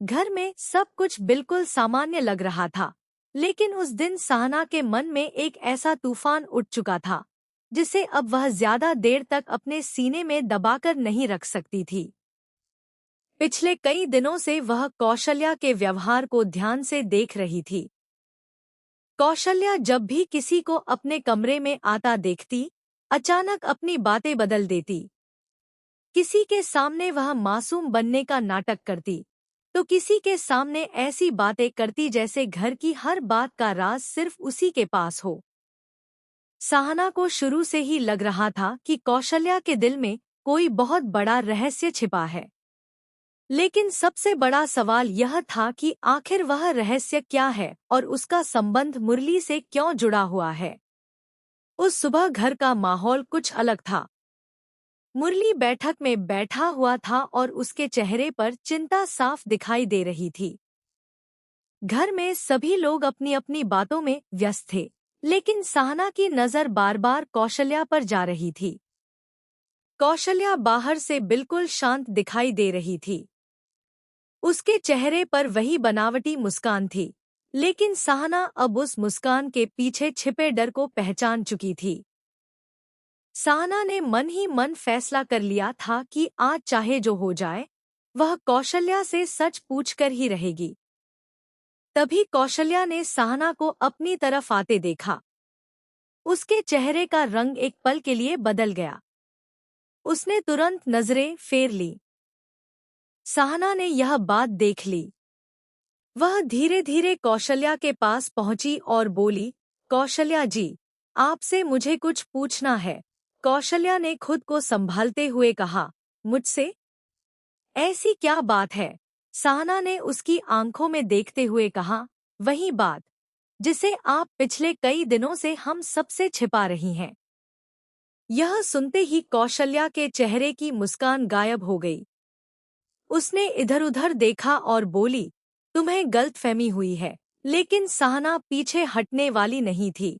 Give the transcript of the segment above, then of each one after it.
घर में सब कुछ बिल्कुल सामान्य लग रहा था, लेकिन उस दिन सहना के मन में एक ऐसा तूफान उठ चुका था जिसे अब वह ज्यादा देर तक अपने सीने में दबाकर नहीं रख सकती थी। पिछले कई दिनों से वह कौशल्या के व्यवहार को ध्यान से देख रही थी। कौशल्या जब भी किसी को अपने कमरे में आता देखती, अचानक अपनी बातें बदल देती। किसी के सामने वह मासूम बनने का नाटक करती, तो किसी के सामने ऐसी बातें करती जैसे घर की हर बात का राज सिर्फ उसी के पास हो। सहना को शुरू से ही लग रहा था कि कौशल्या के दिल में कोई बहुत बड़ा रहस्य छिपा है। लेकिन सबसे बड़ा सवाल यह था कि आखिर वह रहस्य क्या है और उसका संबंध मुरली से क्यों जुड़ा हुआ है। उस सुबह घर का माहौल कुछ अलग था। मुरली बैठक में बैठा हुआ था और उसके चेहरे पर चिंता साफ दिखाई दे रही थी। घर में सभी लोग अपनी अपनी बातों में व्यस्त थे, लेकिन सहना की नजर बार बार कौशल्या पर जा रही थी। कौशल्या बाहर से बिल्कुल शांत दिखाई दे रही थी। उसके चेहरे पर वही बनावटी मुस्कान थी, लेकिन सहना अब उस मुस्कान के पीछे छिपे डर को पहचान चुकी थी। सहना ने मन ही मन फैसला कर लिया था कि आज चाहे जो हो जाए, वह कौशल्या से सच पूछकर ही रहेगी। तभी कौशल्या ने सहना को अपनी तरफ आते देखा। उसके चेहरे का रंग एक पल के लिए बदल गया। उसने तुरंत नजरें फेर ली। सहना ने यह बात देख ली। वह धीरे धीरे कौशल्या के पास पहुंची और बोली, कौशल्या जी, आपसे मुझे कुछ पूछना है। कौशल्या ने खुद को संभालते हुए कहा, मुझसे? ऐसी क्या बात है? सहना ने उसकी आंखों में देखते हुए कहा, वही बात जिसे आप पिछले कई दिनों से हम सबसे छिपा रही हैं। यह सुनते ही कौशल्या के चेहरे की मुस्कान गायब हो गई। उसने इधर-उधर देखा और बोली, तुम्हें गलतफहमी हुई है। लेकिन सहना पीछे हटने वाली नहीं थी।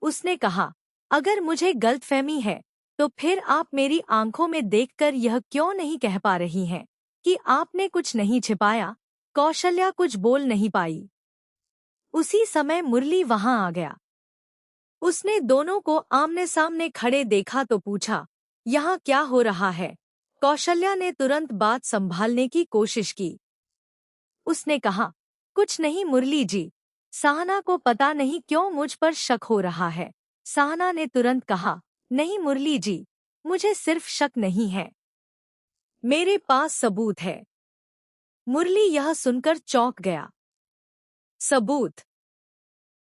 उसने कहा, अगर मुझे गलतफहमी है, तो फिर आप मेरी आंखों में देखकर यह क्यों नहीं कह पा रही हैं कि आपने कुछ नहीं छिपाया? कौशल्या कुछ बोल नहीं पाई। उसी समय मुरली वहां आ गया। उसने दोनों को आमने सामने खड़े देखा तो पूछा, यहाँ क्या हो रहा है? कौशल्या ने तुरंत बात संभालने की कोशिश की। उसने कहा, कुछ नहीं मुरली जी, सहना को पता नहीं क्यों मुझ पर शक हो रहा है। सहना ने तुरंत कहा, नहीं मुरली जी, मुझे सिर्फ शक नहीं है, मेरे पास सबूत है। मुरली यह सुनकर चौंक गया। सबूत?